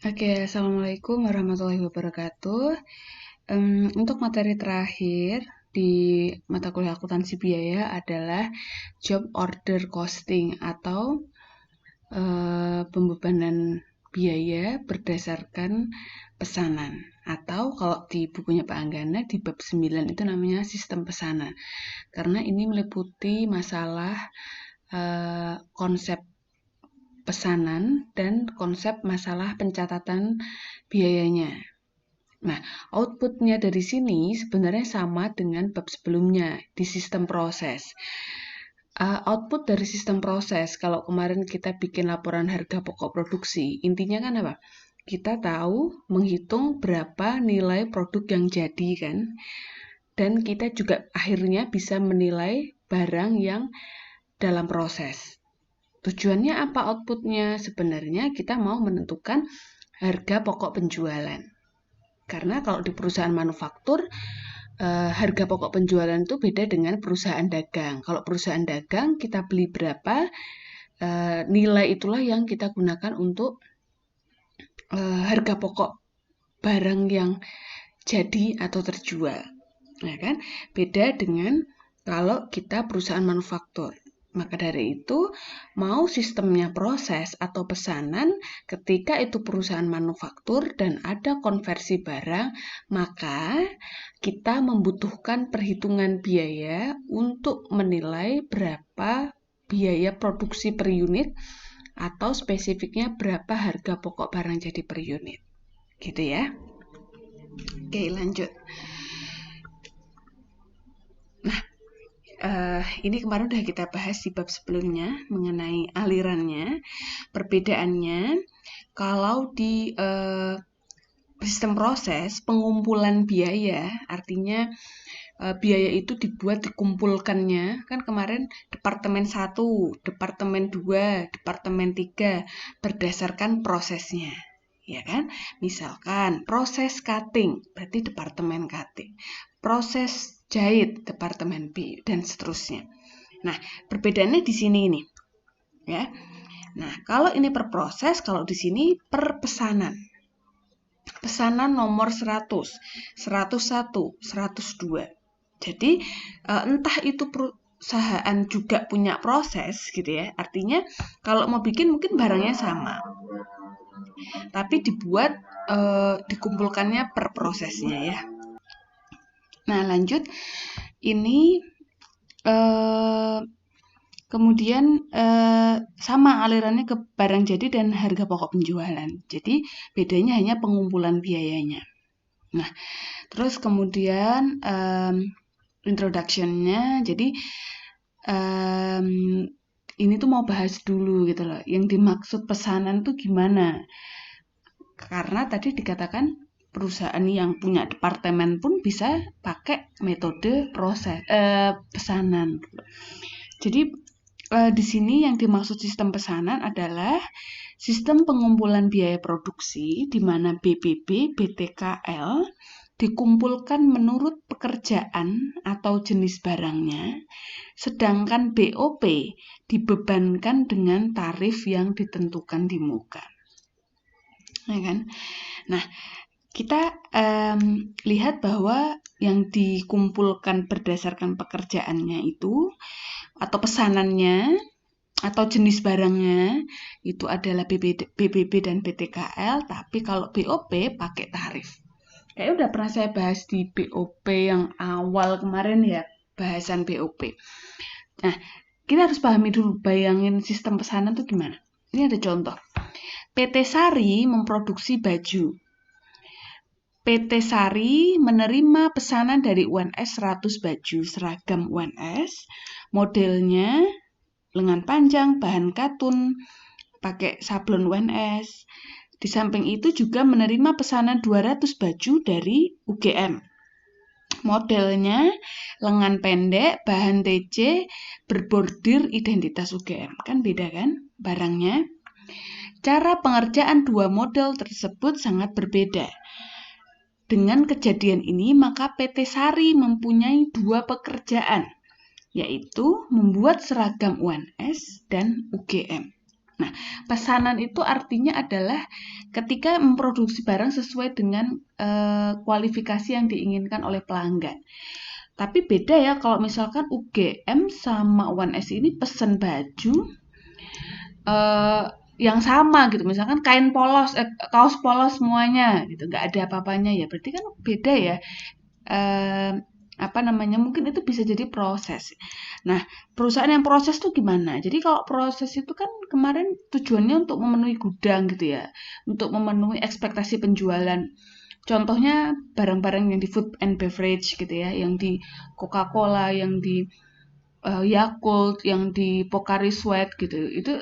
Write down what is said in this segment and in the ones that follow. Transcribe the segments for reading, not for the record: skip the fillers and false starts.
Oke, Assalamualaikum warahmatullahi wabarakatuh. Untuk materi terakhir di mata kuliah akuntansi biaya adalah job order costing atau pembebanan biaya berdasarkan pesanan. Atau kalau di bukunya Pak Anggana di bab 9 itu namanya sistem pesanan. Karena ini meliputi masalah konsep pesanan dan konsep masalah pencatatan biayanya. Nah, outputnya dari sini sebenarnya sama dengan bab sebelumnya di sistem proses. Output dari sistem proses, kalau kemarin kita bikin laporan harga pokok produksi, intinya kan apa? Kita tahu menghitung berapa nilai produk yang jadi kan, dan kita juga akhirnya bisa menilai barang yang dalam proses. Tujuannya apa outputnya? Sebenarnya kita mau menentukan harga pokok penjualan. Karena kalau di perusahaan manufaktur, harga pokok penjualan itu beda dengan perusahaan dagang. Kalau perusahaan dagang, kita beli berapa, nilai itulah yang kita gunakan untuk harga pokok barang yang jadi atau terjual. Ya kan? Beda dengan kalau kita perusahaan manufaktur. Maka dari itu, mau sistemnya proses atau pesanan, ketika itu perusahaan manufaktur dan ada konversi barang, maka kita membutuhkan perhitungan biaya untuk menilai berapa biaya produksi per unit atau spesifiknya berapa harga pokok barang jadi per unit. Gitu ya. Oke, lanjut. Ini kemarin udah kita bahas di bab sebelumnya mengenai alirannya, perbedaannya. Kalau di sistem proses, pengumpulan biaya, artinya biaya itu dibuat dikumpulkannya, kan kemarin Departemen 1, Departemen 2, Departemen 3, berdasarkan prosesnya. Ya kan? Misalkan proses cutting, berarti Departemen cutting. Proses jahit, Departemen B, dan seterusnya. Nah, perbedaannya di sini ini. Ya. Nah, kalau ini per proses, kalau di sini per pesanan. Pesanan nomor 100, 101, 102. Jadi, entah itu perusahaan juga punya proses gitu ya. Artinya, kalau mau bikin mungkin barangnya sama. Tapi dibuat, dikumpulkannya per prosesnya ya. Nah, lanjut. Ini kemudian sama alirannya ke barang jadi dan harga pokok penjualan. Jadi bedanya hanya pengumpulan biayanya. Nah, terus kemudian introduction-nya. Jadi ini tuh mau bahas dulu gitu loh. Yang dimaksud pesanan tuh gimana? Karena tadi dikatakan perusahaan yang punya departemen pun bisa pakai metode proses pesanan. Jadi di sini yang dimaksud sistem pesanan adalah sistem pengumpulan biaya produksi di mana BPB, BTKL dikumpulkan menurut pekerjaan atau jenis barangnya, sedangkan BOP dibebankan dengan tarif yang ditentukan di muka. Ya kan? Nah, kita lihat bahwa yang dikumpulkan berdasarkan pekerjaannya itu atau pesanannya atau jenis barangnya itu adalah BBB dan BTKL, tapi kalau BOP pakai tarif. Kayaknya udah pernah saya bahas di BOP yang awal kemarin ya, bahasan BOP. Nah, kita harus pahami dulu, bayangin sistem pesanan tuh gimana. Ini ada contoh. PT Sari memproduksi baju. PT Sari menerima pesanan dari UNS 100 baju seragam UNS, modelnya lengan panjang, bahan katun, pakai sablon UNS. Di samping itu juga menerima pesanan 200 baju dari UGM. Modelnya lengan pendek, bahan TC, berbordir identitas UGM. Kan beda kan barangnya? Cara pengerjaan dua model tersebut sangat berbeda. Dengan kejadian ini, maka PT Sari mempunyai dua pekerjaan, yaitu membuat seragam UNS dan UGM. Nah, pesanan itu artinya adalah ketika memproduksi barang sesuai dengan kualifikasi yang diinginkan oleh pelanggan. Tapi beda ya kalau misalkan UGM sama UNS ini pesen baju yang sama gitu. Misalkan kain polos, kaos polos semuanya gitu, nggak ada apa-apanya ya. Berarti kan beda ya. Mungkin itu bisa jadi proses. Nah, perusahaan yang proses tuh gimana? Jadi kalau proses itu kan kemarin tujuannya untuk memenuhi gudang gitu ya, untuk memenuhi ekspektasi penjualan. Contohnya barang-barang yang di food and beverage gitu ya, yang di Coca-Cola, yang di Yakult, yang di Pocari Sweat gitu. Itu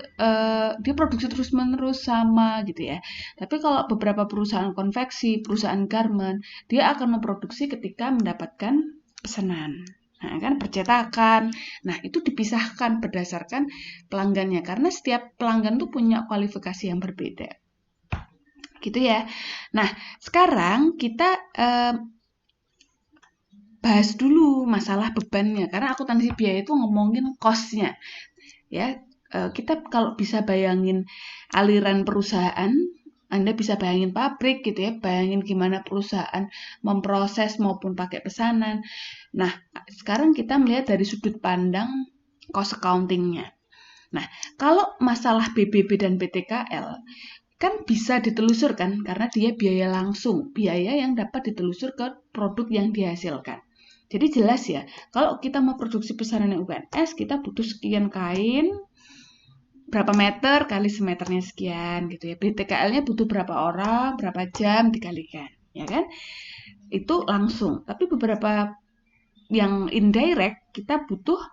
dia produksi terus-menerus sama gitu ya. Tapi kalau beberapa perusahaan konveksi, perusahaan garment, dia akan memproduksi ketika mendapatkan pesanan. Nah, kan percetakan. Nah, itu dipisahkan berdasarkan pelanggannya karena setiap pelanggan tuh punya kualifikasi yang berbeda. Gitu ya. Nah, sekarang kita bahas dulu masalah bebannya karena akuntansi biaya itu ngomongin cost-nya. Ya, kita kalau bisa bayangin aliran perusahaan, Anda bisa bayangin pabrik gitu ya, bayangin gimana perusahaan memproses maupun pakai pesanan. Nah, sekarang kita melihat dari sudut pandang cost accounting-nya. Nah, kalau masalah BBB dan BTKL, kan bisa ditelusurkan karena dia biaya langsung, biaya yang dapat ditelusur ke produk yang dihasilkan. Jadi jelas ya, kalau kita mau produksi pesanan yang UNS, kita butuh sekian kain, berapa meter kali semeternya sekian gitu ya. BTKL-nya butuh berapa orang, berapa jam dikalikan, ya kan? Itu langsung. Tapi beberapa yang indirect kita butuh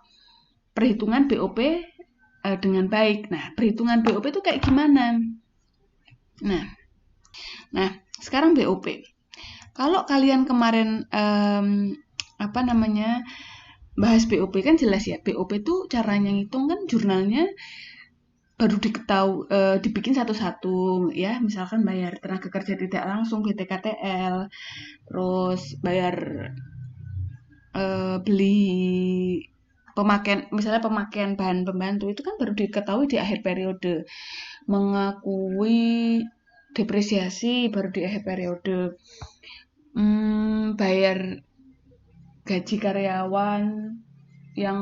perhitungan BOP dengan baik. Nah, perhitungan BOP itu kayak gimana? Nah, sekarang BOP. Kalau kalian kemarin bahas BOP kan jelas ya. BOP itu caranya ngitung kan jurnalnya baru dibikin satu-satu ya, misalkan bayar tenaga kerja tidak langsung BTKTL, terus bayar beli misalnya pemakaian bahan pembantu itu kan baru diketahui di akhir periode, mengakui depresiasi baru di akhir periode, bayar gaji karyawan yang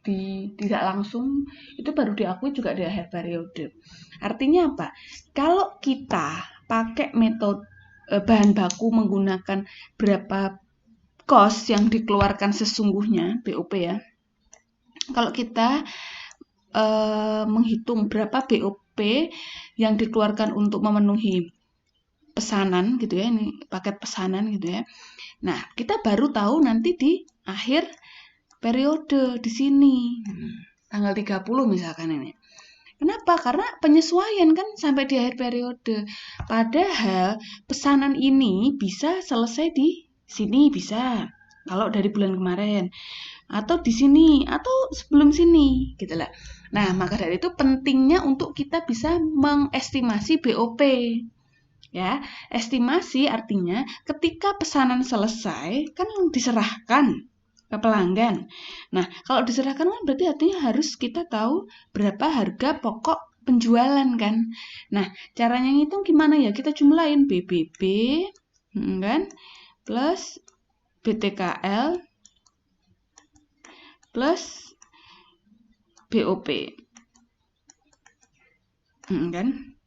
tidak langsung itu baru diakui juga di akhir periode. Artinya apa? Kalau kita pakai metode bahan baku menggunakan berapa cost yang dikeluarkan sesungguhnya BOP ya. Kalau kita menghitung berapa BOP yang dikeluarkan untuk memenuhi pesanan gitu ya, ini paket pesanan gitu ya. Nah, kita baru tahu nanti di akhir periode di sini. Tanggal 30 misalkan ini. Kenapa? Karena penyesuaian kan sampai di akhir periode. Padahal pesanan ini bisa selesai di sini bisa. Kalau dari bulan kemarin. Atau di sini atau sebelum sini gitu lah. Nah, maka dari itu pentingnya untuk kita bisa mengestimasi BOP. Ya, estimasi artinya ketika pesanan selesai kan diserahkan ke pelanggan. Nah, kalau diserahkan kan berarti artinya harus kita tahu berapa harga pokok penjualan kan. Nah, caranya ngitung gimana ya? Kita jumlahin BBB kan plus BTKL plus BOP. Kan?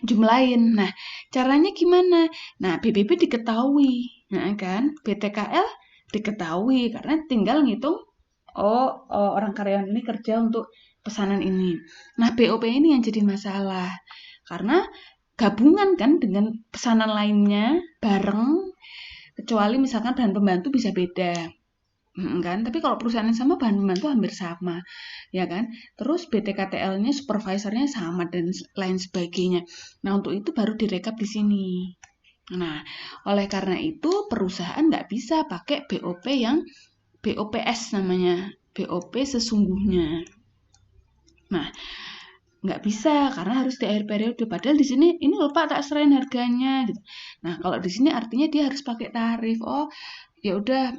Jumlahin. Nah, caranya gimana? Nah, BBB diketahui, nah kan? BTKL diketahui karena tinggal ngitung orang karyawan ini kerja untuk pesanan ini. Nah, BOP ini yang jadi masalah karena gabungan kan dengan pesanan lainnya bareng, kecuali misalkan bahan pembantu bisa beda. Kan? Tapi kalau perusahaan yang sama bahan pembantu hampir sama, ya kan? Terus BTKTL-nya, supervisornya sama dan lain sebagainya. Nah, untuk itu baru direkap di sini. Nah, oleh karena itu perusahaan nggak bisa pakai BOP yang BOPS namanya, BOP sesungguhnya. Nah, nggak bisa karena harus di akhir periode. Padahal di sini ini loh Pak tak serahin harganya. Gitu. Nah, kalau di sini artinya dia harus pakai tarif. Oh, ya udah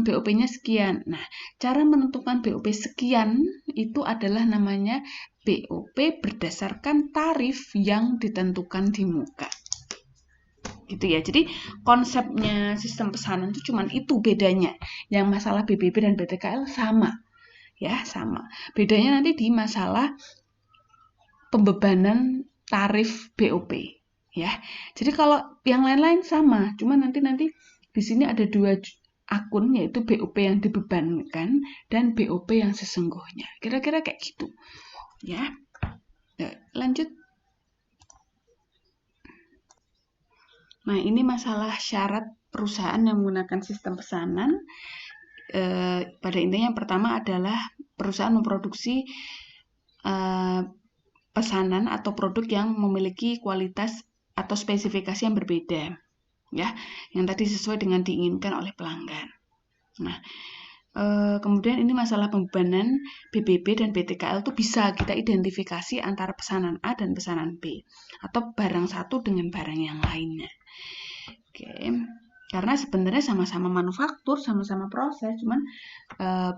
BOP-nya sekian. Nah, cara menentukan BOP sekian itu adalah namanya BOP berdasarkan tarif yang ditentukan di muka. Gitu ya. Jadi konsepnya sistem pesanan itu cuman itu bedanya. Yang masalah BBB dan BTKL sama. Ya, sama. Bedanya nanti di masalah pembebanan tarif BOP. Ya. Jadi kalau yang lain-lain sama, cuman nanti di sini ada dua akun, yaitu BOP yang dibebankan dan BOP yang sesungguhnya. Kira-kira kayak gitu. Ya. Lanjut. Nah, ini masalah syarat perusahaan yang menggunakan sistem pesanan. Pada intinya yang pertama adalah perusahaan memproduksi pesanan atau produk yang memiliki kualitas atau spesifikasi yang berbeda. Ya, yang tadi sesuai dengan diinginkan oleh pelanggan. Nah, kemudian ini masalah pembebanan BBB dan BTKL itu bisa kita identifikasi antara pesanan A dan pesanan B atau barang satu dengan barang yang lainnya. Oke, karena sebenarnya sama-sama manufaktur, sama-sama proses, cuman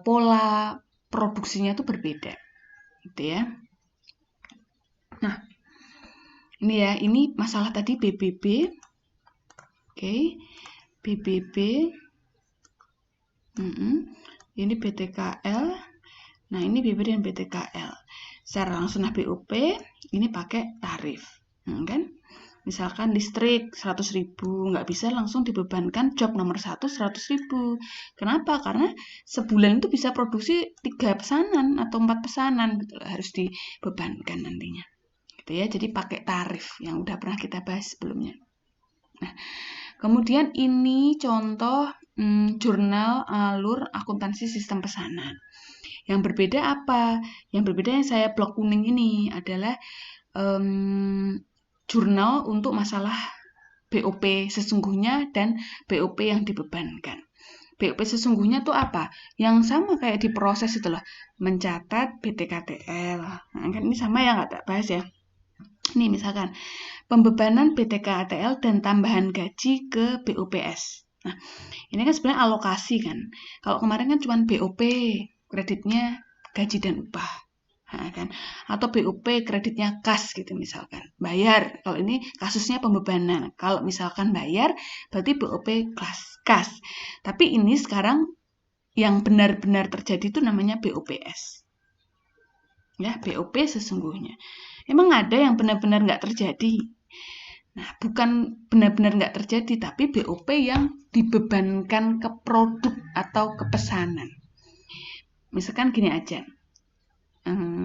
pola produksinya itu berbeda, gitu ya. Nah, ini masalah tadi BBB. Oke, BBB. Ini BTKL. Nah, ini BBB dan BTKL. Secara langsung BOP, ini pakai tarif. Kan? Misalkan listrik 100.000, nggak bisa langsung dibebankan job nomor 1 100.000. Kenapa? Karena sebulan itu bisa produksi 3 pesanan atau 4 pesanan, gitu, harus dibebankan nantinya. Gitu ya, jadi pakai tarif yang udah pernah kita bahas sebelumnya. Nah, kemudian ini contoh jurnal alur akuntansi sistem pesanan. Yang berbeda apa? Yang berbeda yang saya blok kuning ini adalah jurnal untuk masalah BOP sesungguhnya dan BOP yang dibebankan. BOP sesungguhnya tuh apa? Yang sama kayak di proses itu loh, mencatat BTKTL. Nah, kan ini sama ya, nggak tak bahas ya. Ini misalkan pembebanan BTKTL dan tambahan gaji ke BOPS. Nah, ini kan sebenarnya alokasi kan. Kalau kemarin kan cuma BOP, kreditnya gaji dan upah. Nah, kan? Atau BOP kreditnya kas gitu misalkan. Bayar. Kalau ini kasusnya pembebanan. Kalau misalkan bayar, berarti BOP kas. Tapi ini sekarang yang benar-benar terjadi itu namanya BOPS. Ya, BOP sesungguhnya. Emang ada yang benar-benar nggak terjadi? Nah, bukan benar-benar nggak terjadi, tapi BOP yang dibebankan ke produk atau ke pesanan. Misalkan gini aja,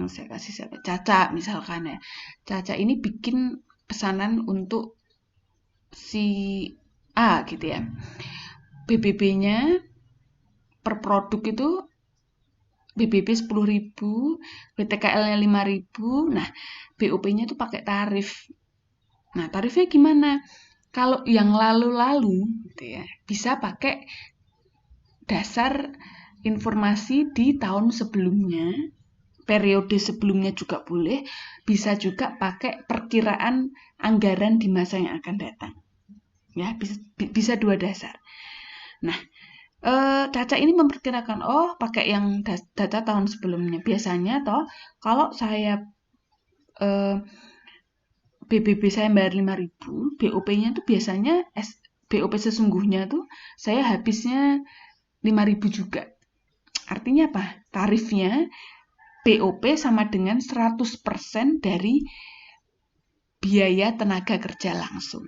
saya kasih siapa? Caca misalkan ya. Caca ini bikin pesanan untuk si A gitu ya. BBB-nya per produk itu BBB 10.000, BTKL-nya 5.000. Nah, BOP-nya itu pakai tarif. Nah, tarifnya gimana? Kalau yang lalu-lalu gitu ya, bisa pakai dasar informasi di tahun sebelumnya, periode sebelumnya juga boleh, bisa juga pakai perkiraan anggaran di masa yang akan datang. Ya, bisa dua dasar. Nah, Caca ini memperkirakan, pakai yang data tahun sebelumnya. Biasanya kalau saya BBB saya bayar 5.000, BOP-nya tuh biasanya BOP sesungguhnya tuh saya habisnya 5.000 juga. Artinya apa? Tarifnya BOP sama dengan 100% dari biaya tenaga kerja langsung.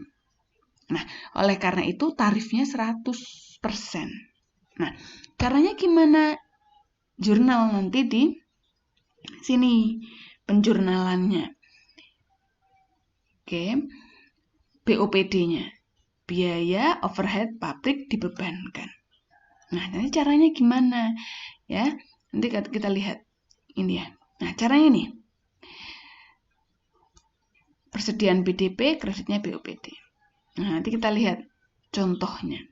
Nah, oleh karena itu tarifnya 100%. Nah, caranya gimana? Jurnal nanti di sini penjurnalannya. Oke, BOPD-nya, biaya overhead pabrik dibebankan. Nah, nanti caranya gimana? Ya, nanti kita lihat ini ya. Nah, caranya ini. Persediaan BDP, kreditnya BOPD. Nah, nanti kita lihat contohnya.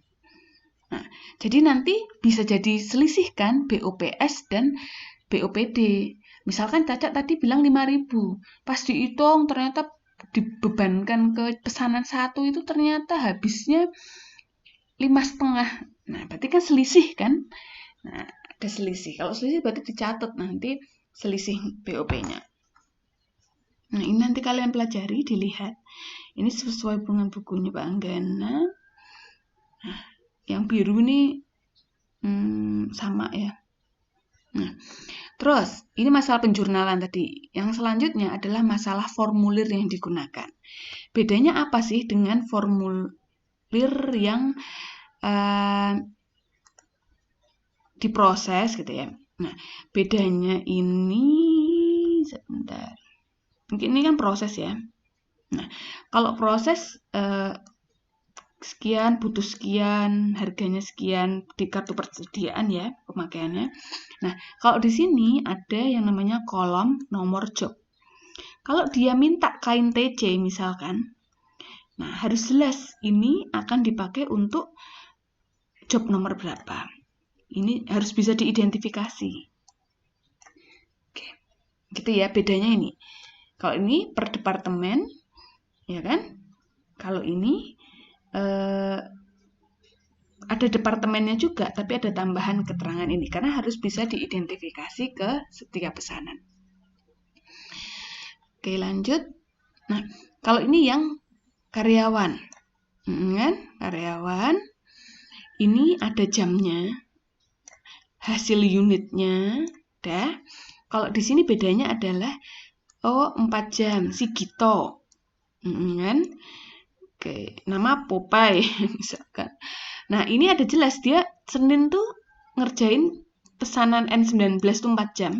Nah, jadi nanti bisa jadi selisih kan BOPS dan BOPD. Misalkan Caca tadi bilang 5.000. Pas dihitung ternyata dibebankan ke pesanan 1 itu ternyata habisnya 5,5. Nah, berarti kan selisih kan? Nah, ada selisih. Kalau selisih berarti dicatat nanti selisih BOP-nya. Nah, ini nanti kalian pelajari, dilihat. Ini sesuai dengan bukunya Pak Anggana. Nah, yang biru ini sama ya. Nah, terus ini masalah penjurnalan tadi. Yang selanjutnya adalah masalah formulir yang digunakan. Bedanya apa sih dengan formulir yang diproses gitu ya. Nah, bedanya ini sebentar. Mungkin ini kan proses ya. Nah, kalau proses sekian, butuh sekian, harganya sekian di kartu persediaan ya pemakaiannya. Nah, kalau di sini ada yang namanya kolom nomor job. Kalau dia minta kain TC misalkan, nah harus jelas ini akan dipakai untuk job nomor berapa. Ini harus bisa diidentifikasi. Oke, gitu ya bedanya ini. Kalau ini per departemen, ya kan? Kalau ini ada departemennya juga, tapi ada tambahan keterangan ini karena harus bisa diidentifikasi ke setiap pesanan. Oke, lanjut. Nah, kalau ini yang karyawan, kan? Karyawan, ini ada jamnya, hasil unitnya, dah. Kalau di sini bedanya adalah 4 jam si Gito, kan? Oke, nama Popeye misalkan. Nah, ini ada jelas dia Senin tuh ngerjain pesanan N19 tuh 4 jam,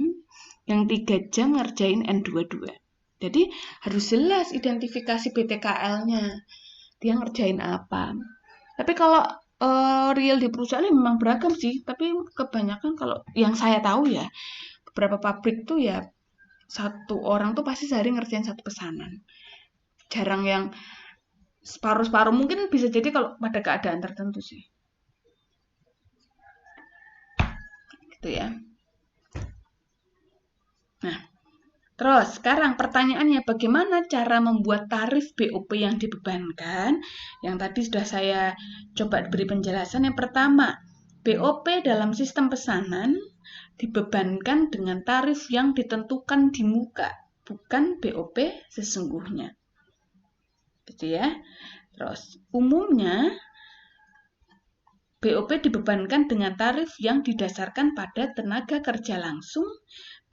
yang 3 jam ngerjain N22. Jadi harus jelas identifikasi BTKL-nya. Dia ngerjain apa. Tapi kalau real di perusahaan memang beragam sih, tapi kebanyakan kalau yang saya tahu ya, beberapa pabrik tuh ya satu orang tuh pasti sehari ngerjain satu pesanan. Jarang yang separuh-separuh, mungkin bisa jadi kalau pada keadaan tertentu sih. Gitu ya. Nah, terus sekarang pertanyaannya bagaimana cara membuat tarif BOP yang dibebankan? Yang tadi sudah saya coba beri penjelasan. Yang pertama, BOP dalam sistem pesanan dibebankan dengan tarif yang ditentukan di muka, bukan BOP sesungguhnya. Gitu ya. Terus umumnya BOP dibebankan dengan tarif yang didasarkan pada tenaga kerja langsung,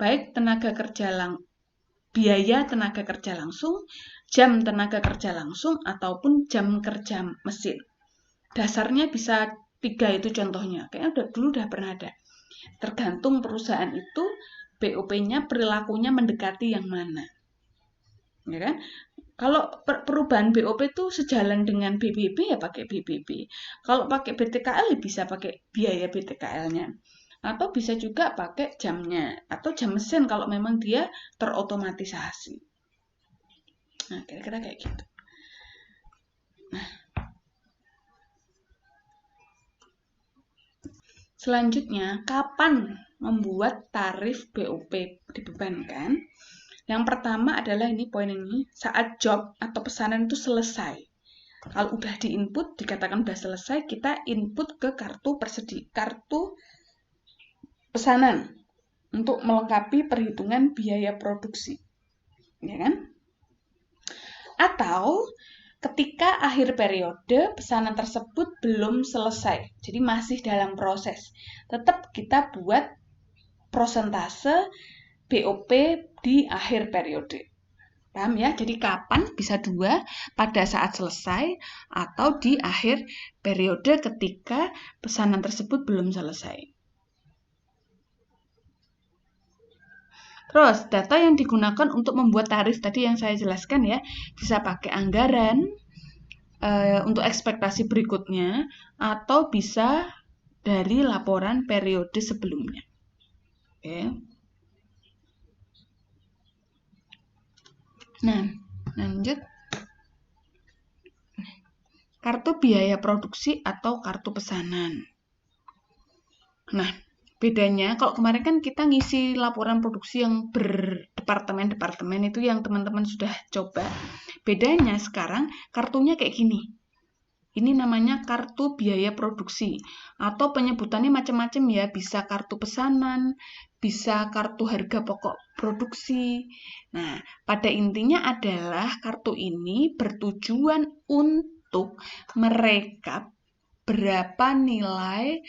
baik biaya tenaga kerja langsung, jam tenaga kerja langsung, ataupun jam kerja mesin. Dasarnya bisa 3 itu contohnya. Kayaknya dulu udah pernah ada. Tergantung perusahaan itu BOP-nya perilakunya mendekati yang mana. Ya kan? Kalau perubahan BOP itu sejalan dengan BBB ya pakai BBB. Kalau pakai BTKL ya bisa pakai biaya BTKL-nya. Atau bisa juga pakai jamnya atau jam mesin kalau memang dia terotomatisasi. Nah, kira-kira kayak gitu. Nah, selanjutnya, kapan membuat tarif BOP dibebankan? Yang pertama adalah ini poin ini, saat job atau pesanan itu selesai. Kalau udah di-input, dikatakan udah selesai, kita input ke kartu pesanan untuk melengkapi perhitungan biaya produksi. Ya kan? Atau ketika akhir periode pesanan tersebut belum selesai, jadi masih dalam proses. Tetap kita buat prosentase BOP di akhir periode. Paham ya? Jadi kapan bisa 2, pada saat selesai atau di akhir periode ketika pesanan tersebut belum selesai. Terus, data yang digunakan untuk membuat tarif tadi yang saya jelaskan ya, bisa pakai anggaran untuk ekspektasi berikutnya atau bisa dari laporan periode sebelumnya. Oke. Nah, lanjut. Kartu biaya produksi atau kartu pesanan. Nah, bedanya kalau kemarin kan kita ngisi laporan produksi yang berdepartemen-departemen itu yang teman-teman sudah coba. Bedanya sekarang kartunya kayak gini. Ini namanya kartu biaya produksi. Atau penyebutannya macam-macam ya. Bisa kartu pesanan, bisa kartu harga pokok produksi. Nah, pada intinya adalah kartu ini bertujuan untuk merekap berapa nilai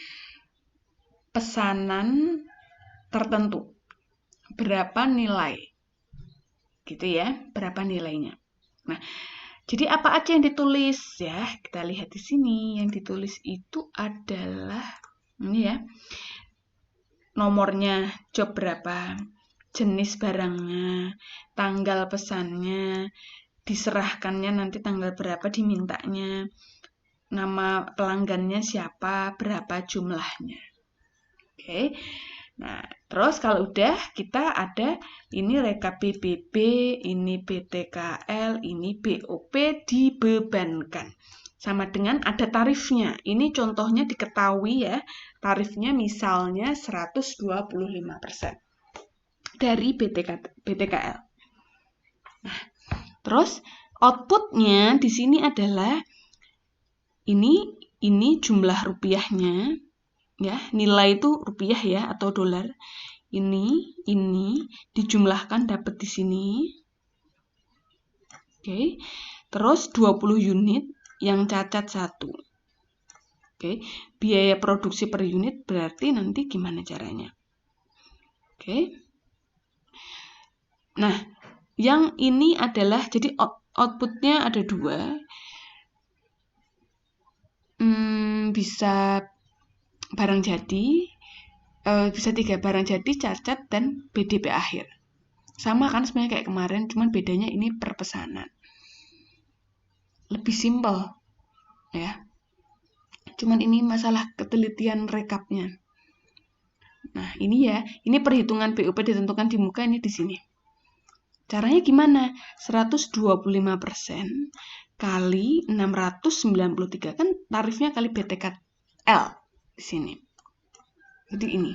pesanan tertentu. Berapa nilai. Gitu ya, berapa nilainya. Nah, jadi apa aja yang ditulis ya? Kita lihat di sini. Yang ditulis itu adalah ini ya. Nomornya, job berapa, jenis barangnya, tanggal pesannya, diserahkannya nanti tanggal berapa dimintanya, nama pelanggannya siapa, berapa jumlahnya. Oke. Nah, terus kalau udah kita ada ini rekap BPB, ini BTKL, ini BOP dibebankan. Sama dengan ada tarifnya. Ini contohnya diketahui ya. Tarifnya misalnya 125% dari BTKL. Nah, terus outputnya di sini adalah ini jumlah rupiahnya. Ya, nilai itu rupiah ya atau dolar. Ini dijumlahkan dapat di sini. Oke. Terus 20 unit yang cacat 1. Oke. Biaya produksi per unit berarti nanti gimana caranya? Oke. Nah, yang ini adalah jadi outputnya ada 2. Bisa barang jadi, bisa 3 barang jadi, cacat, dan BDP akhir. Sama kan sebenarnya kayak kemarin, cuman bedanya ini per pesanan. Lebih simpel ya. Cuman ini masalah ketelitian rekapnya. Nah, ini ya, ini perhitungan BOP ditentukan di muka ini di sini. Caranya gimana? 125% kali 693 kan tarifnya kali BTKL di sini. Jadi ini.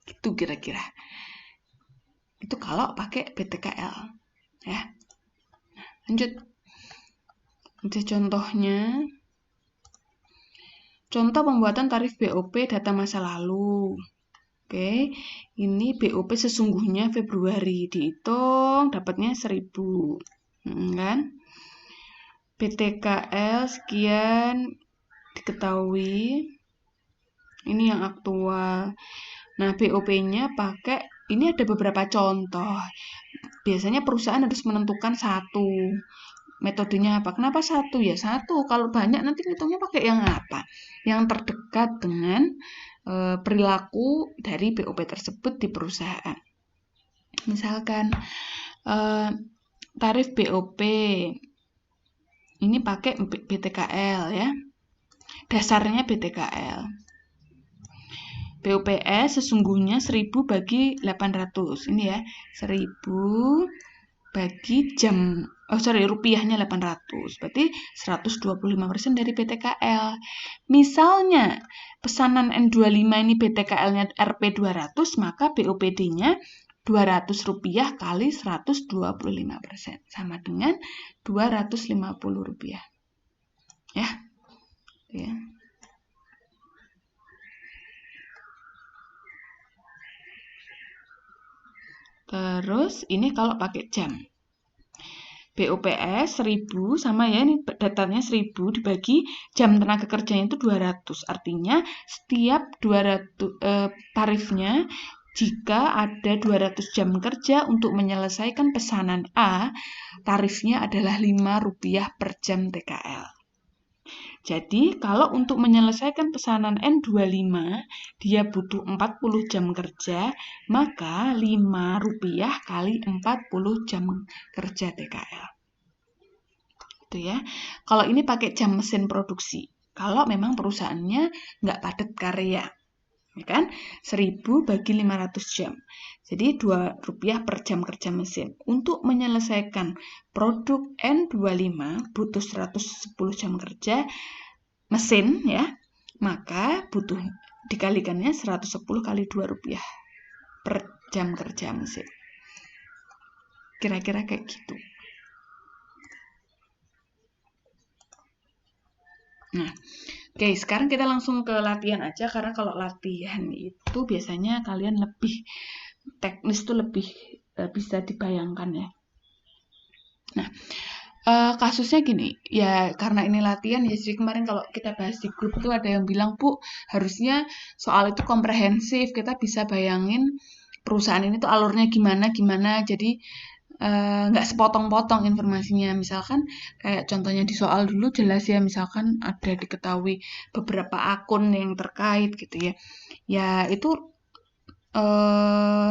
Itu kira-kira. Itu kalau pakai BTKL ya. Nah, lanjut. Ada contohnya. Contoh pembuatan tarif BOP data masa lalu. Oke, ini BOP sesungguhnya Februari dihitung dapatnya 1000. Kan? BTKL sekian diketahui. Ini yang aktual. Nah, BOP-nya pakai, ini ada beberapa contoh. Biasanya perusahaan harus menentukan satu. Metodenya apa? Kenapa 1? Ya 1. Kalau banyak nanti hitungnya pakai yang apa? Yang terdekat dengan perilaku dari BOP tersebut di perusahaan. Misalkan tarif BOP ini pakai BTKL ya. Dasarnya BTKL. BOPS sesungguhnya 1000 bagi 800. Ini ya, 1000 bagi jam, rupiahnya 800. Berarti 125% dari BTKL. Misalnya, pesanan N25 ini BTKL-nya Rp200, maka BOPD-nya 200 rupiah kali 125%. Sama dengan 250 rupiah. Ya. Terus ini kalau pakai jam. BOPS 1000 sama ya, ini datanya 1000 dibagi jam tenaga kerjanya itu 200. Artinya setiap 200 tarifnya jika ada 200 jam kerja untuk menyelesaikan pesanan A, tarifnya adalah Rp5 per jam TKL. Jadi, kalau untuk menyelesaikan pesanan N25, dia butuh 40 jam kerja, maka Rp5 kali 40 jam kerja TKL. Itu ya. Kalau ini pakai jam mesin produksi. Kalau memang perusahaannya nggak padat karya. Ya kan? 1000 bagi 500 jam. Jadi Rp2 per jam kerja mesin. Untuk menyelesaikan produk N25 butuh 110 jam kerja mesin ya. Maka butuh dikalikannya 110 kali Rp2 per jam kerja mesin. Kira-kira kayak gitu. Nah, oke, sekarang kita langsung ke latihan aja, karena kalau latihan itu biasanya kalian lebih teknis tuh lebih bisa dibayangkan ya. Nah, kasusnya gini, ya karena ini latihan ya, jadi kemarin kalau kita bahas di grup tuh ada yang bilang, Bu, harusnya soal itu komprehensif, kita bisa bayangin perusahaan ini tuh alurnya gimana, jadi nggak sepotong-potong informasinya. Misalkan kayak contohnya di soal dulu jelas ya, misalkan ada diketahui beberapa akun yang terkait gitu ya. Ya itu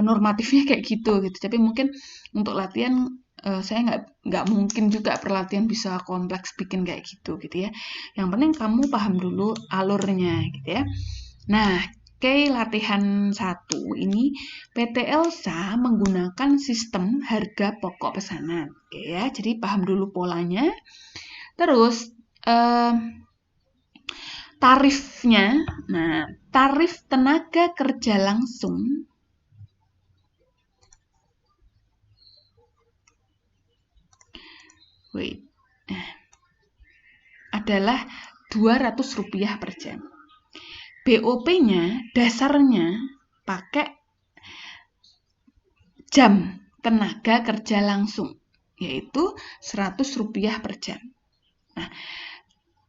normatifnya kayak gitu. Tapi mungkin untuk latihan saya nggak mungkin juga perlatihan bisa kompleks bikin kayak gitu ya. Yang penting kamu paham dulu alurnya gitu ya. Nah, oke, latihan 1 ini PT Elsa menggunakan sistem harga pokok pesanan. Oke ya, jadi paham dulu polanya. Terus tarifnya. Nah, tarif tenaga kerja langsung adalah Rp200 per jam. BOP-nya dasarnya pakai jam tenaga kerja langsung, yaitu Rp100 per jam. Nah,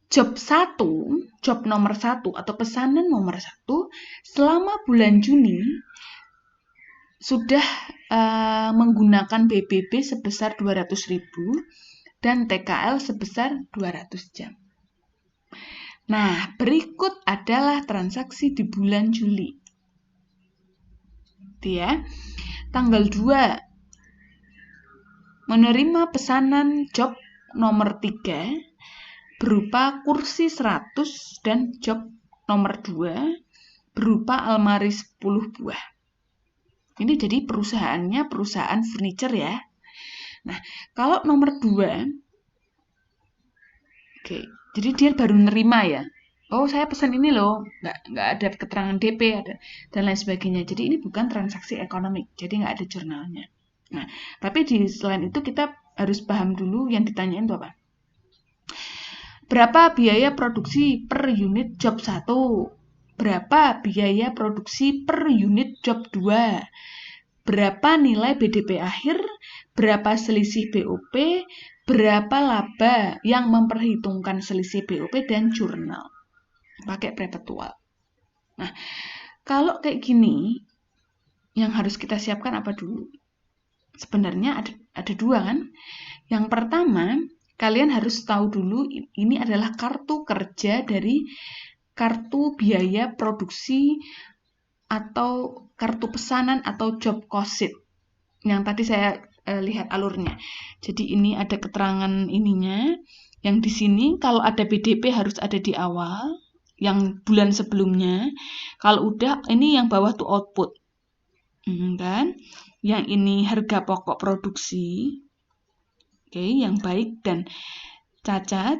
job nomor 1 atau pesanan nomor 1 selama bulan Juni sudah menggunakan BBB sebesar 200.000 dan TKL sebesar 200 jam. Nah, berikut adalah transaksi di bulan Juli. Ya. Tanggal 2 menerima pesanan job nomor 3 berupa kursi 100 dan job nomor 2 berupa almari 10 buah. Ini jadi perusahaannya perusahaan furniture ya. Nah, kalau nomor 2, oke, jadi dia baru nerima ya. Oh, saya pesan ini loh, nggak ada keterangan DP ada dan lain sebagainya. Jadi ini bukan transaksi ekonomi, jadi nggak ada jurnalnya. Nah, tapi selain itu kita harus paham dulu yang ditanyain itu apa. Berapa biaya produksi per unit job 1? Berapa biaya produksi per unit job 2? Berapa nilai BDP akhir? Berapa selisih BOP? Berapa laba yang memperhitungkan selisih BOP dan jurnal? Pakai perpetual. Nah, kalau kayak gini, yang harus kita siapkan apa dulu? Sebenarnya ada 2 kan? Yang pertama, kalian harus tahu dulu ini adalah kartu kerja dari kartu biaya produksi atau kartu pesanan atau job cost sheet yang tadi saya lihat alurnya. Jadi ini ada keterangan ininya. Yang di sini kalau ada BDP harus ada di awal, yang bulan sebelumnya. Kalau udah, ini yang bawah tuh output, kan? Yang ini harga pokok produksi. Oke, yang baik dan cacat,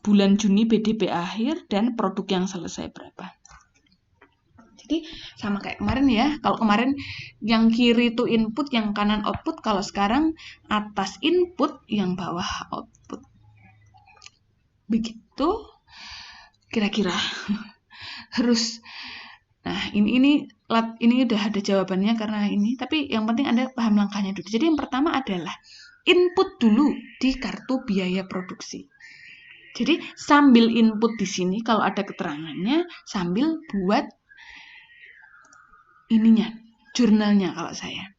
bulan Juni BDP akhir, dan produk yang selesai berapa. Jadi sama kayak kemarin ya, kalau kemarin yang kiri itu input, yang kanan output, kalau sekarang atas input, yang bawah output. Begitu kira-kira harus. Nah, ini udah ada jawabannya karena ini, tapi yang penting Anda paham langkahnya dulu. Jadi yang pertama adalah input dulu di kartu biaya produksi. Jadi sambil input di sini kalau ada keterangannya, sambil buat ininya, jurnalnya kalau saya.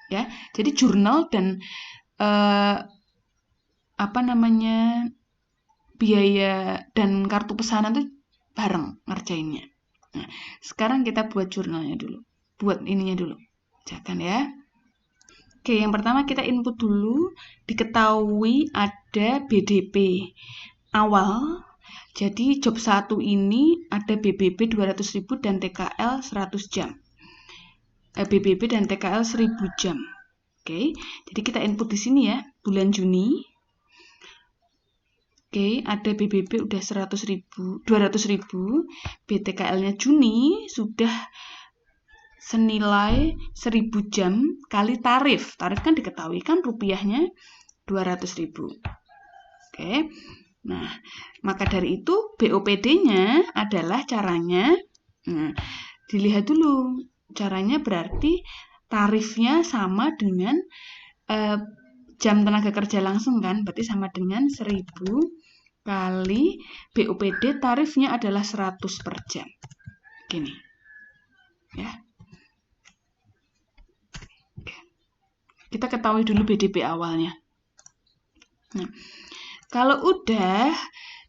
Ya, jadi jurnal dan biaya dan kartu pesanan itu bareng ngerjainnya. Nah, sekarang kita buat jurnalnya dulu. Buat ininya dulu. Jangan ya. Oke, yang pertama kita input dulu. Diketahui ada BDP awal. Jadi job 1 ini ada BBB 200.000 dan TKL 100 jam. BBB dan TKL 1000 jam. Oke, jadi kita input di sini ya, bulan Juni. Oke, ada BBB udah 200.000, BTKL-nya Juni sudah senilai 1000 jam kali tarif. Tarif kan diketahui kan rupiahnya 200.000. Oke. Nah, maka dari itu BOPD-nya adalah caranya, nah, dilihat dulu. Caranya berarti tarifnya sama dengan jam tenaga kerja langsung kan, berarti sama dengan 1000 kali BOPD tarifnya adalah 100 per jam. Gini. Ya. Oke. Kita ketahui dulu BDP awalnya. Nah, kalau udah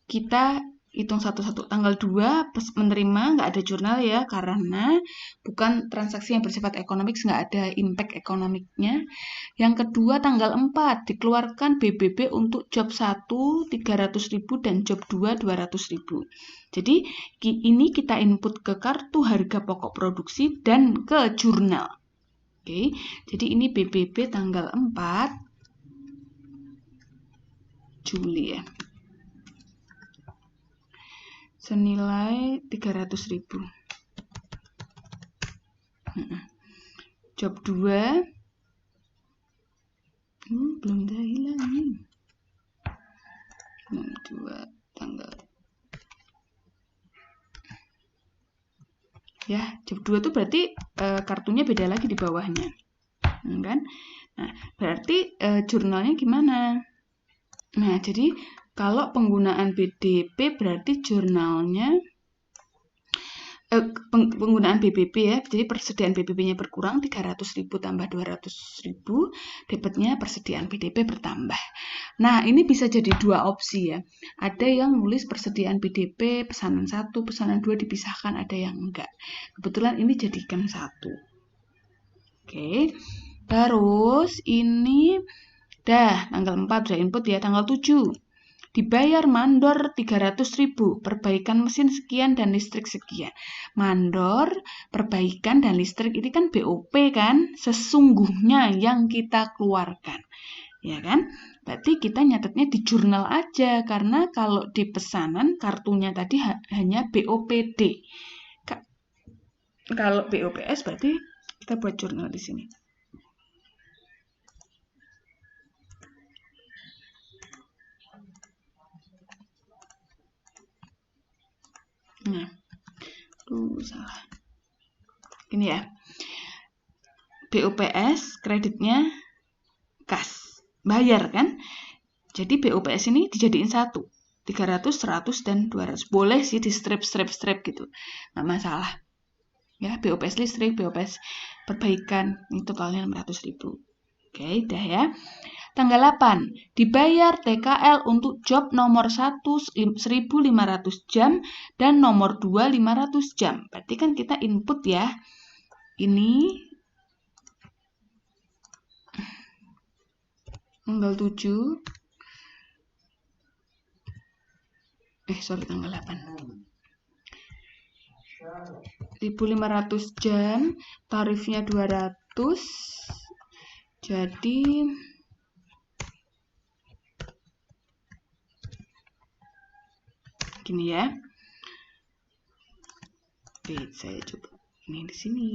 kita hitung satu-satu. Tanggal 2 menerima nggak ada jurnal ya, karena bukan transaksi yang bersifat ekonomik, nggak ada impact ekonomiknya. Yang kedua tanggal 4 dikeluarkan BBB untuk job 1 300.000 dan job 2 200.000. Jadi ini kita input ke kartu harga pokok produksi dan ke jurnal. Oke, jadi ini BBB tanggal 4 Juli ya. Senilai 300.000. Job 2 belum dah hilang nih. 2 tanggal. Ya, job 2 itu berarti kartunya beda lagi di bawahnya. Kan? Nah, berarti jurnalnya gimana? Nah, jadi kalau penggunaan BDP berarti jurnalnya penggunaan BBB ya, jadi persediaan BBB-nya berkurang 300.000 tambah 200.000, dapatnya persediaan BDP bertambah. Nah, ini bisa jadi dua opsi ya. Ada yang nulis persediaan BDP pesanan 1, pesanan 2 dipisahkan, ada yang enggak. Kebetulan ini jadikan 1. Oke. Terus ini dah tanggal 4 udah input ya, tanggal 7 dibayar mandor 300.000, perbaikan mesin sekian dan listrik sekian. Mandor, perbaikan dan listrik ini kan BOP kan, sesungguhnya yang kita keluarkan. Ya kan? Berarti kita nyatetnya di jurnal aja, karena kalau di pesanan kartunya tadi hanya BOPD. Kalau BOPS berarti kita buat jurnal di sini. Nah, salah. Ini ya. BOPS kreditnya kas, bayar kan? Jadi BOPS ini dijadiin 1. 300, 100, dan 200. Boleh sih di strip gitu. Nggak masalah. Ya, BOPS listrik, BOPS perbaikan, ini totalnya 600.000. Oke, dah ya. Tanggal 8, dibayar TKL untuk job nomor 1 1.500 jam dan nomor 2 500 jam. Berarti kan kita input ya. Ini tanggal 7. Tanggal 8. 1.500 jam, tarifnya 200. Jadi gini ya. Oke, saya coba ini di sini.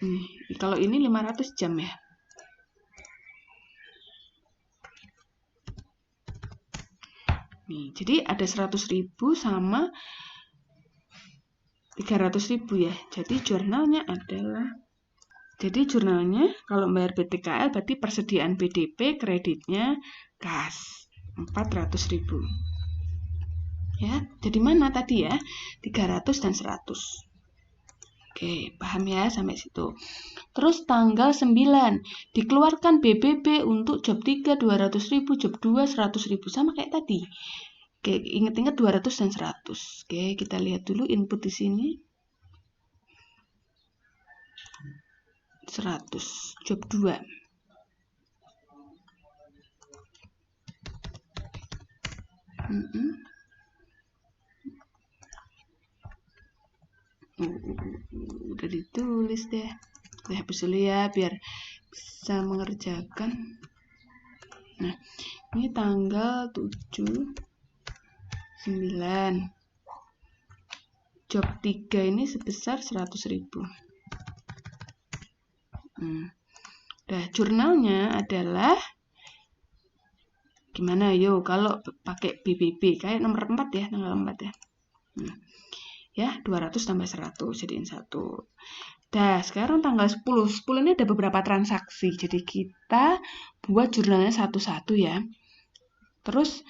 Nih, kalau ini 500 jam ya. Nih, jadi ada 100.000 sama 300.000 ya. Jadi jurnalnya kalau bayar BTKL berarti persediaan BDP, kreditnya kas 400.000. Ya, jadi mana tadi ya? 300 dan 100. Oke, paham ya sampai situ. Terus tanggal 9 dikeluarkan BBB untuk job 3 200.000, job 2 100.000, sama kayak tadi. Oke, ingat-ingat 200 dan 100. Oke, kita lihat dulu input di sini. 100, job 2. Udah ditulis deh. Saya hapus dulu ya biar bisa mengerjakan. Nah, ini tanggal 7 9. Job 3 ini sebesar 100.000. Nah, jurnalnya adalah gimana yo kalau pakai BBB kayak nomor 4 ya, tanggal 4 ya. Ya, 200 tambah 100 jadiin 1. Nah, sekarang tanggal 10. 10 ini ada beberapa transaksi. Jadi kita buat jurnalnya satu-satu ya. Terus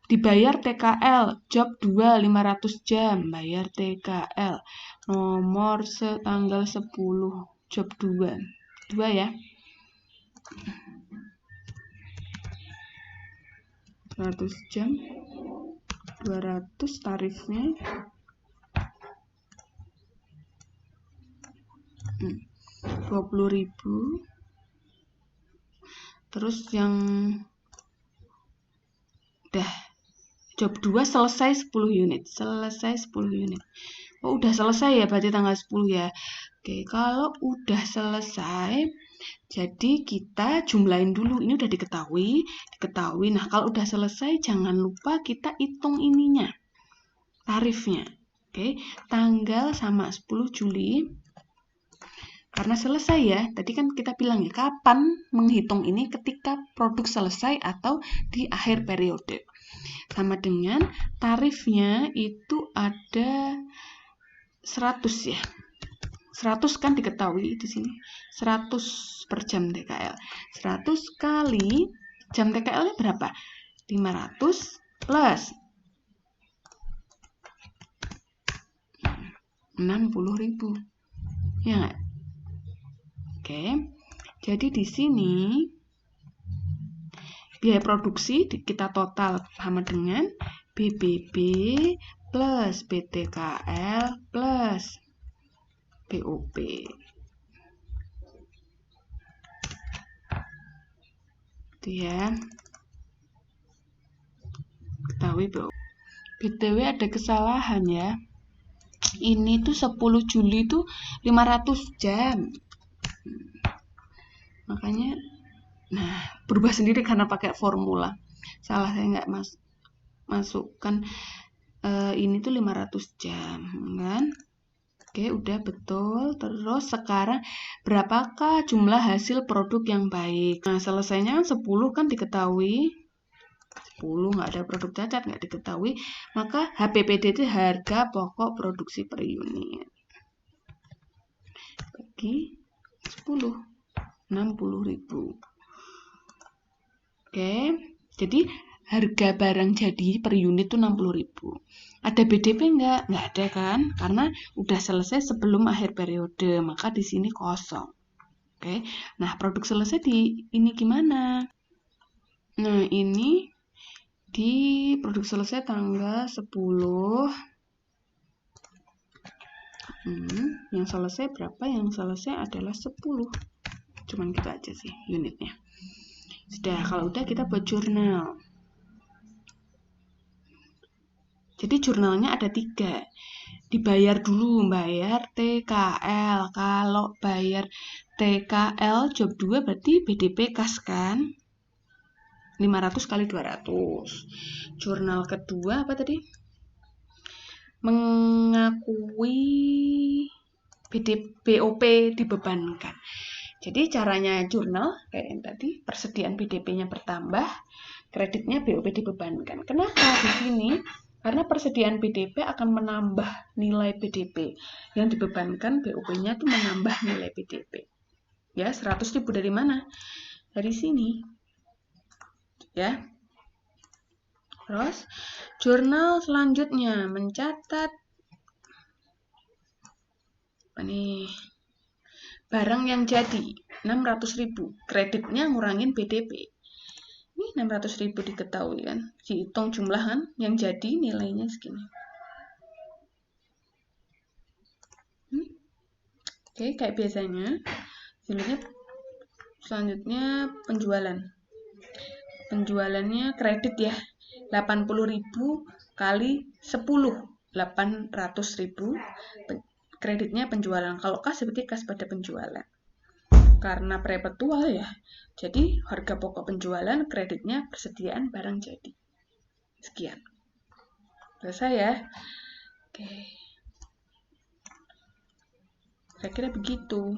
dibayar TKL, job 2, 500 jam, bayar TKL. Nomor tanggal 10, job 2. 2 ya. 100 jam, 200 tarifnya. 20.000. Terus yang udah job 2 selesai 10 unit. Selesai 10 unit. Oh, udah selesai ya berarti tanggal 10 ya. Oke, kalau udah selesai, jadi kita jumlahin dulu. Ini udah diketahui. Nah, kalau udah selesai jangan lupa kita hitung ininya. Tarifnya. Oke, tanggal sama 10 Juli. Karena selesai ya, tadi kan kita bilang ya, kapan menghitung ini ketika produk selesai atau di akhir periode. Sama dengan tarifnya itu ada 100 ya. 100 kan diketahui di sini. 100 per jam TKL. 100 kali jam TKL-nya berapa? 500 plus 60.000. Ya nggak? Oke, jadi di sini biaya produksi kita total sama dengan BBB plus BTKL plus BOP. Itu ya. Ketahui BOP. BTW ada kesalahan ya. Ini tuh 10 Juli tuh 500 jam. Makanya berubah sendiri karena pakai formula. Salah, saya nggak masukkan ini tuh 500 jam kan. Oke, udah betul. Terus sekarang berapakah jumlah hasil produk yang baik? Nah, selesainya 10 kan diketahui. 10 nggak ada produk cacat, nggak diketahui. Maka HPPD itu harga pokok produksi per unit. Bagi 10. 60.000. Oke, jadi harga barang jadi per unit tuh 60.000. Ada BDP nggak? Nggak ada kan? Karena udah selesai sebelum akhir periode, maka di sini kosong. Oke, nah produk selesai di ini gimana? Nah, ini di produk selesai tanggal 10. Yang selesai berapa? Yang selesai adalah 10. Cuman gitu aja sih unitnya. Sudah, kalau udah kita buat jurnal. Jadi jurnalnya ada 3. Dibayar dulu, bayar TKL. Kalau bayar TKL job 2 berarti BDP kas kan? 500 kali 200. Jurnal kedua apa tadi? Mengakui BOP dibebankan. Jadi caranya jurnal kayak yang tadi, persediaan BDP-nya bertambah, kreditnya BOP dibebankan. Kenapa di sini? Karena persediaan BDP akan menambah nilai BDP. Yang dibebankan BOP-nya itu menambah nilai BDP. Ya, 100.000 dari mana? Dari sini. Ya. Terus, jurnal selanjutnya mencatat barang yang jadi 600.000, kreditnya ngurangin BDP. Ini 600.000 diketahui kan, dihitung jumlah kan, yang jadi nilainya segini. Oke, kayak biasanya. Selanjutnya penjualan. Penjualannya kredit ya, 80.000 kali 10, 800.000. Kreditnya penjualan. Kalau kas seperti kas pada penjualan. Karena perpetual ya, jadi harga pokok penjualan, kreditnya persediaan barang jadi. Sekian. Selesai ya. Oke. Kira-kira begitu.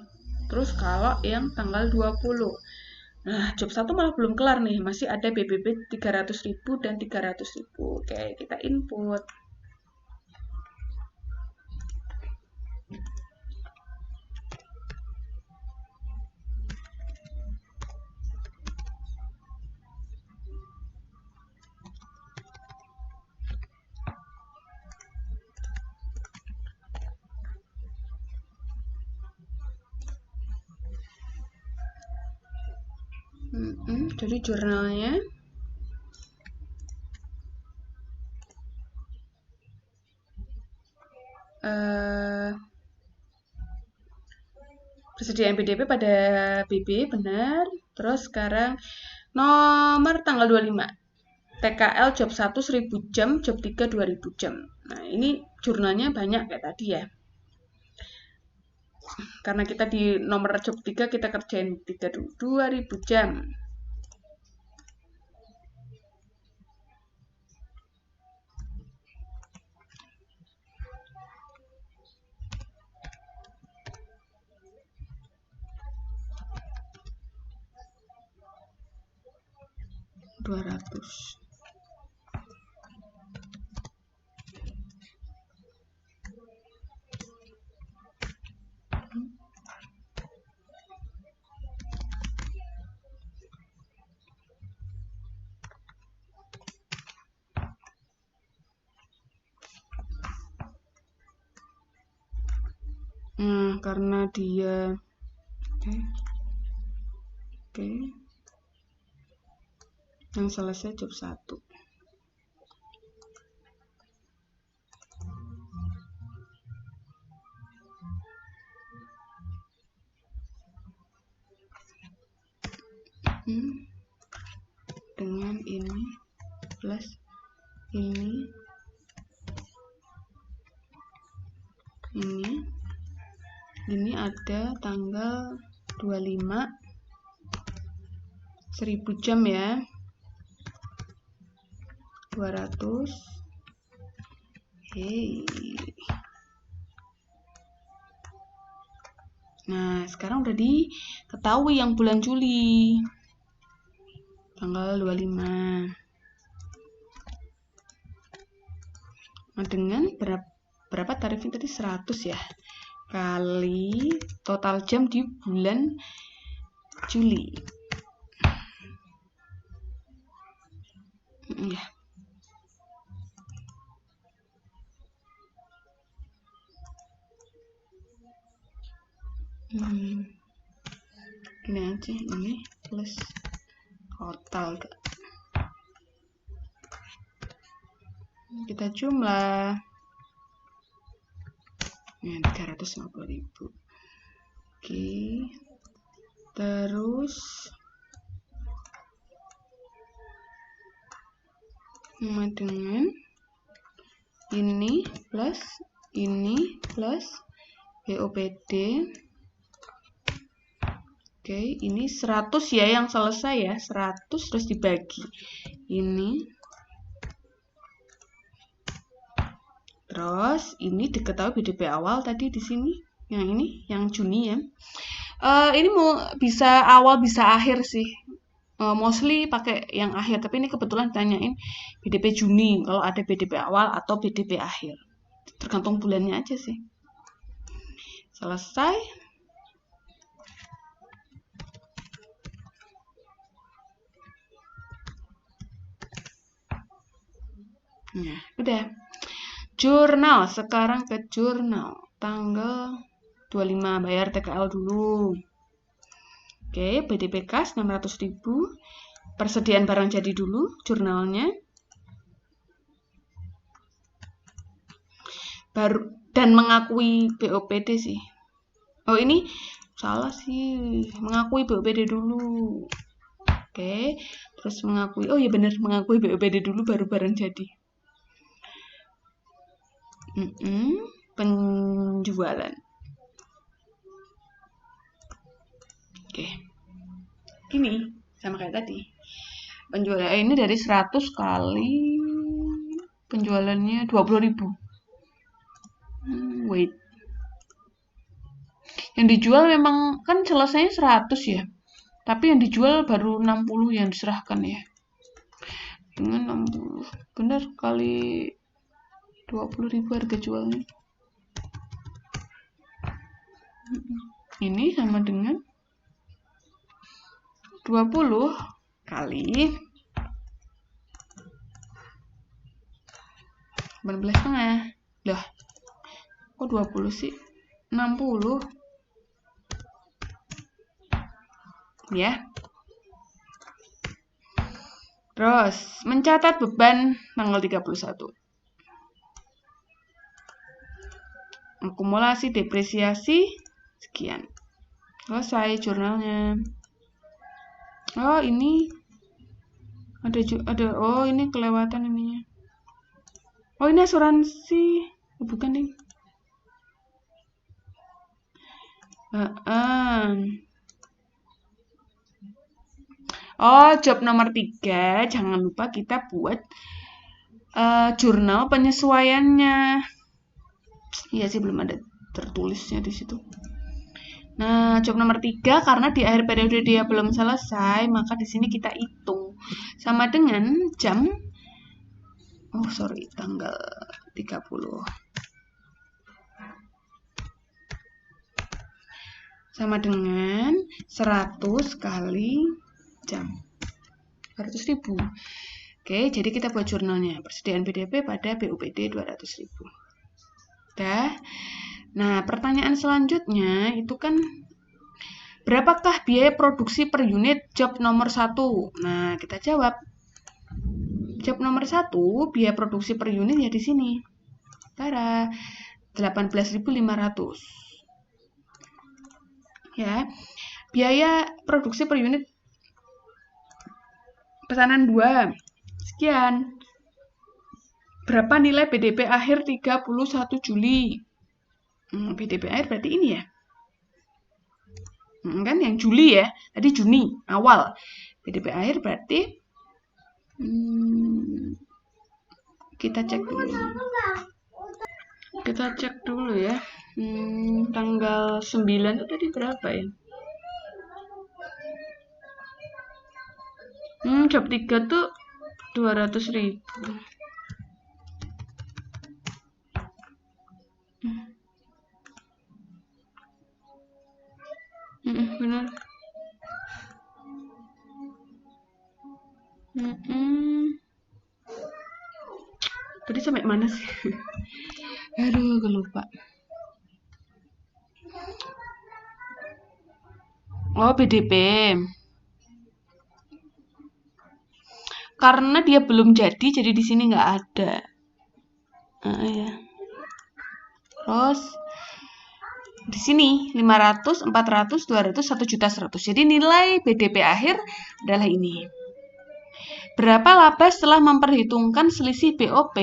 Terus kalau yang tanggal 20. Nah, job 1 malah belum kelar nih. Masih ada BBB 300.000 dan 300.000. Oke, kita input. Jadi jurnalnya persediaan PDP pada BB benar. Terus sekarang nomor tanggal 25. TKL job 1 1000 jam, job 3 2000 jam. Nah, ini jurnalnya banyak kayak tadi ya. Karena kita di nomor job 3 kita kerjain 2000 jam. Karena dia oke. Yang selesai job 1. Dengan ini plus ini ada tanggal 25 1000 jam ya, 200. Nah, sekarang udah diketahui yang bulan Juli tanggal 25. Nah, dengan berapa tarifnya tadi? 100 ya, kali total jam di bulan Juli. Ya. Gini aja, ini plus total. Kita jumlah. Ya, 350.000. Oke. Terus sama dengan ini plus BOPD. Oke, ini 100 ya yang selesai ya, 100 terus dibagi. Ini. Terus ini diketahui BDP awal tadi di sini. Yang ini, yang Juni ya. Ini mau bisa awal bisa akhir sih. Mostly pakai yang akhir, tapi ini kebetulan tanyain BDP Juni, kalau ada BDP awal atau BDP akhir. Tergantung bulannya aja sih. Selesai. Nah, udah. Jurnal, sekarang ke jurnal. Tanggal 25 bayar TKL dulu. Oke, BDP kas 600.000. Persediaan barang jadi dulu jurnalnya. Baru dan mengakui BOPD sih. Oh, ini salah sih. Mengakui BOPD dulu. Oke, terus mengakui. Oh iya benar, mengakui BOPD dulu baru barang jadi. Penjualan. Oke. Ini sama kayak tadi. Penjualan ini dari 100 kali penjualannya 20.000. Wait. Yang dijual memang kan selesainya 100 ya. Tapi yang dijual baru 60 yang diserahkan ya. Dengan 60. Benar kali 20.000 harga jualnya. Ini sama dengan 20 kali 18,5. Lah, kok 20 sih? 60. Ya. Terus, mencatat beban tanggal 31. Akumulasi depresiasi sekian. Selesai jurnalnya. Oh, ini ada oh, ini kelewatan ininya. Oh, ini asuransi. Oh, bukan, Ding. Oh, job nomor 3, jangan lupa kita buat jurnal penyesuaiannya. Iya sih, belum ada tertulisnya di situ. Nah, job nomor 3 karena di akhir periode dia belum selesai, maka di sini kita hitung sama dengan jam. Oh, sorry, tanggal 30. Sama dengan 100 kali jam. 100.000. Oke, jadi kita buat jurnalnya. Persediaan BDP pada BUPD 200.000. Udah. Nah, pertanyaan selanjutnya itu kan berapakah biaya produksi per unit job nomor 1? Nah, kita jawab. Job nomor 1, biaya produksi per unit ya di sini. Tara, 18.500. Ya. Biaya produksi per unit pesanan 2. Sekian. Berapa nilai BDP akhir 31 Juli? BDP akhir berarti ini ya. Kan yang Juli ya. Tadi Juni awal. BDP akhir berarti kita cek dulu. Kita cek dulu ya. Tanggal 9 itu tadi berapa ya? Job 3 tuh 200.000. Benar. Tadi sampai mana sih? Aduh, lupa. Oh, BDP. Karena dia belum jadi di sini nggak ada. Ya. Terus di sini 500, 400, 200, 1.100.000. Jadi nilai BDP akhir adalah ini. Berapa laba setelah memperhitungkan selisih BOP?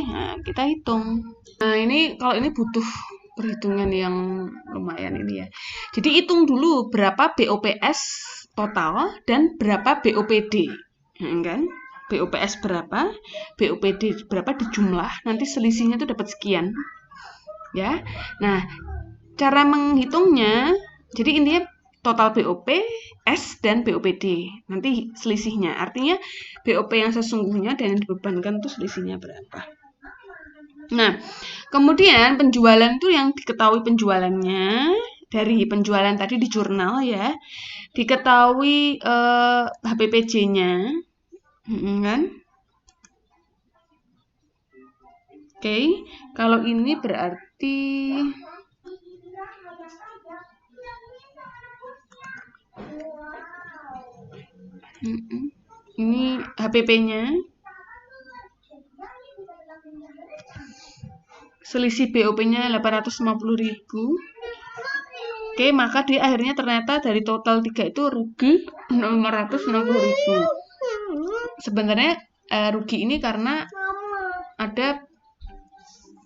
Nah, kita hitung. Nah, ini kalau ini butuh perhitungan yang lumayan ini ya. Jadi hitung dulu berapa BOPS total dan berapa BOPD. Kan? BOPS berapa, BOPD berapa dijumlah, nanti selisihnya itu dapat sekian. Ya. Nah, cara menghitungnya, jadi intinya total BOP, S dan BOPD. Nanti selisihnya. Artinya BOP yang sesungguhnya dan yang dibebankan itu selisihnya berapa. Nah, kemudian penjualan itu yang diketahui penjualannya dari penjualan tadi di jurnal ya. Diketahui HPPJ-nya. Kan? Oke, kalau ini berarti ini HPP-nya. Selisih BOP-nya 850.000. Oke, maka di akhirnya ternyata dari total 3 itu rugi 560.000. Sebenarnya rugi ini karena ada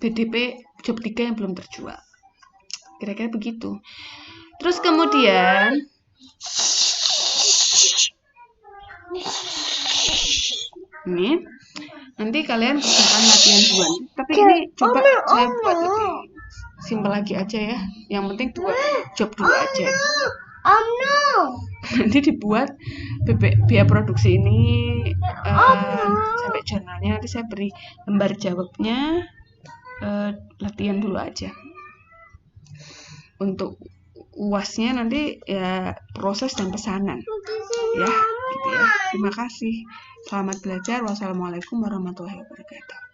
BDP job 3 yang belum terjual. Kira-kira begitu. Terus kemudian ini nanti kalian kerjakan latihan 2. Tapi ini coba saya buat lebih simpel lagi aja ya. Yang penting 2 job dulu aja. No. Nanti dibuat biaya produksi ini sampai jurnalnya, nanti saya beri lembar jawabnya, latihan dulu aja. Untuk UASnya nanti ya proses dan pesanan ya gitu ya. Terima kasih, selamat belajar. Wassalamualaikum warahmatullahi wabarakatuh.